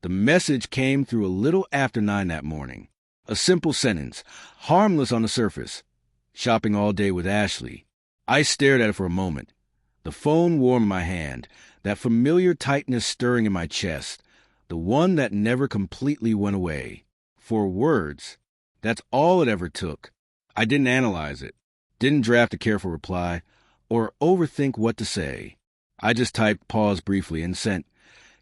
The message came through a little after 9 that morning. A simple sentence, harmless on the surface. Shopping all day with Ashley. I stared at it for a moment. The phone warm in my hand, that familiar tightness stirring in my chest, the one that never completely went away. 4 words. That's all it ever took. I didn't analyze it, didn't draft a careful reply, or overthink what to say. I just typed pause briefly and sent,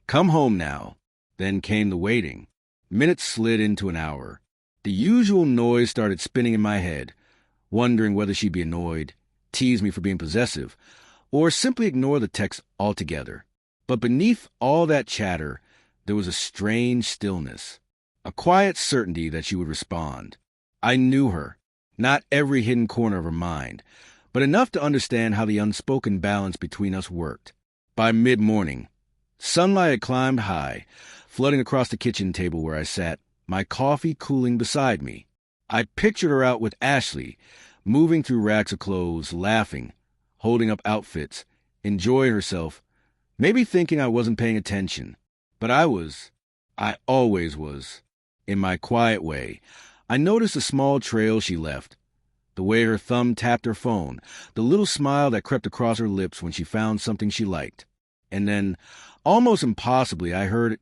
"Come home now." Then came the waiting. Minutes slid into an hour. The usual noise started spinning in my head, wondering whether she'd be annoyed, tease me for being possessive, or simply ignore the text altogether. But beneath all that chatter, there was a strange stillness, a quiet certainty that she would respond. I knew her, not every hidden corner of her mind, but enough to understand how the unspoken balance between us worked. By mid-morning, sunlight had climbed high, flooding across the kitchen table where I sat, my coffee cooling beside me. I pictured her out with Ashley, moving through racks of clothes, laughing, holding up outfits, enjoying herself, maybe thinking I wasn't paying attention. But I was. I always was. In my quiet way, I noticed the small trail she left, the way her thumb tapped her phone, the little smile that crept across her lips when she found something she liked. And then, almost impossibly, I heard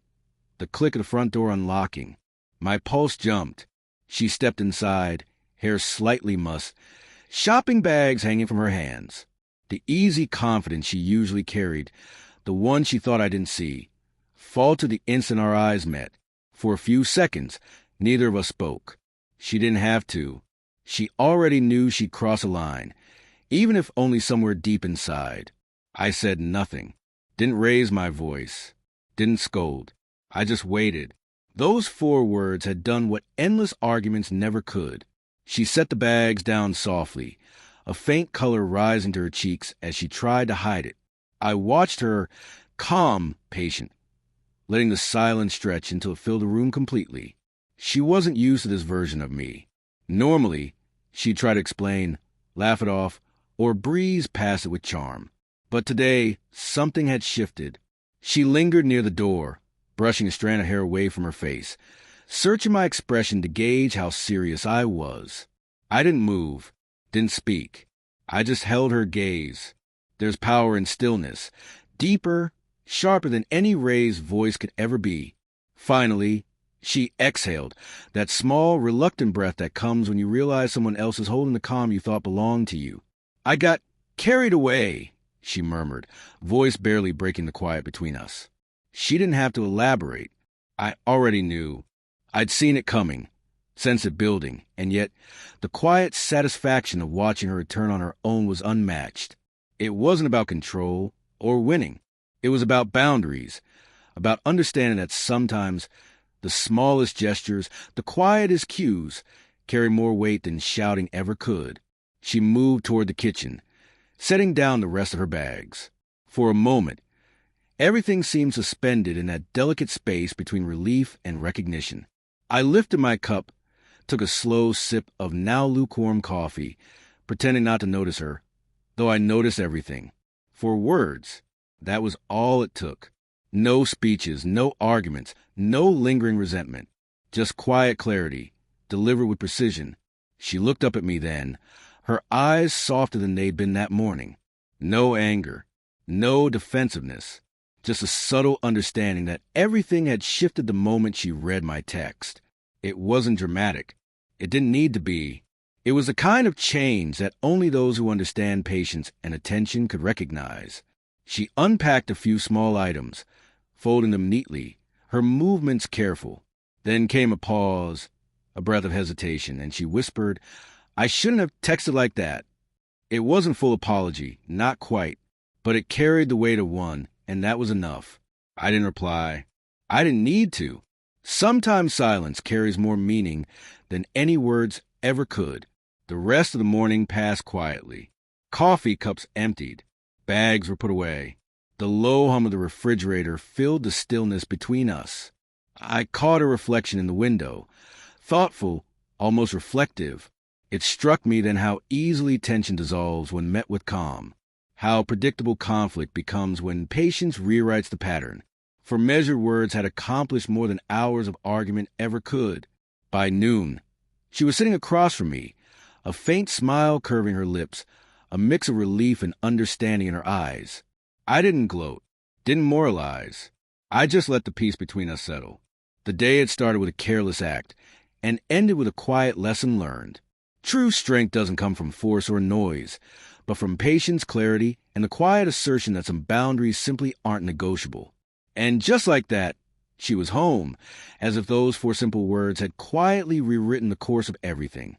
the click of the front door unlocking. My pulse jumped. She stepped inside, hair slightly mussed, shopping bags hanging from her hands. The easy confidence she usually carried, the one she thought I didn't see, faltered the instant our eyes met. For a few seconds, neither of us spoke. She didn't have to. She already knew she'd cross a line, even if only somewhere deep inside. I said nothing, didn't raise my voice, didn't scold. I just waited. Those 4 words had done what endless arguments never could. She set the bags down softly, a faint color rising to her cheeks as she tried to hide it. I watched her, calm, patient, letting the silence stretch until it filled the room completely. She wasn't used to this version of me. Normally, she'd try to explain, laugh it off, or breeze past it with charm. But today, something had shifted. She lingered near the door, brushing a strand of hair away from her face, searching my expression to gauge how serious I was. I didn't move, didn't speak. I just held her gaze. There's power in stillness, deeper, sharper than any raised voice could ever be. Finally, she exhaled, that small, reluctant breath that comes when you realize someone else is holding the calm you thought belonged to you. "I got carried away," she murmured, voice barely breaking the quiet between us. She didn't have to elaborate. I already knew. I'd seen it coming, sensed it building, and yet the quiet satisfaction of watching her return on her own was unmatched. It wasn't about control or winning. It was about boundaries, about understanding that sometimes the smallest gestures, the quietest cues, carry more weight than shouting ever could. She moved toward the kitchen, setting down the rest of her bags. For a moment, everything seemed suspended in that delicate space between relief and recognition. I lifted my cup, took a slow sip of now lukewarm coffee, pretending not to notice her, though I noticed everything. 4 words, that was all it took. No speeches, no arguments, no lingering resentment. Just quiet clarity, delivered with precision. She looked up at me then, her eyes softer than they'd been that morning. No anger, no defensiveness. Just a subtle understanding that everything had shifted the moment she read my text. It wasn't dramatic. It didn't need to be. It was the kind of change that only those who understand patience and attention could recognize. She unpacked a few small items, folding them neatly, her movements careful. Then came a pause, a breath of hesitation, and she whispered, "I shouldn't have texted like that." It wasn't full apology, not quite, but it carried the weight of one, and that was enough. I didn't reply. I didn't need to. Sometimes silence carries more meaning than any words ever could. The rest of the morning passed quietly. Coffee cups emptied. Bags were put away. The low hum of the refrigerator filled the stillness between us. I caught a reflection in the window, thoughtful, almost reflective. It struck me then how easily tension dissolves when met with calm, how predictable conflict becomes when patience rewrites the pattern. for measured words had accomplished more than hours of argument ever could. By noon, she was sitting across from me, a faint smile curving her lips, a mix of relief and understanding in her eyes. I didn't gloat, didn't moralize. I just let the peace between us settle. The day had started with a careless act and ended with a quiet lesson learned. True strength doesn't come from force or noise, but from patience, clarity, and the quiet assertion that some boundaries simply aren't negotiable. And just like that, she was home, as if those 4 simple words had quietly rewritten the course of everything.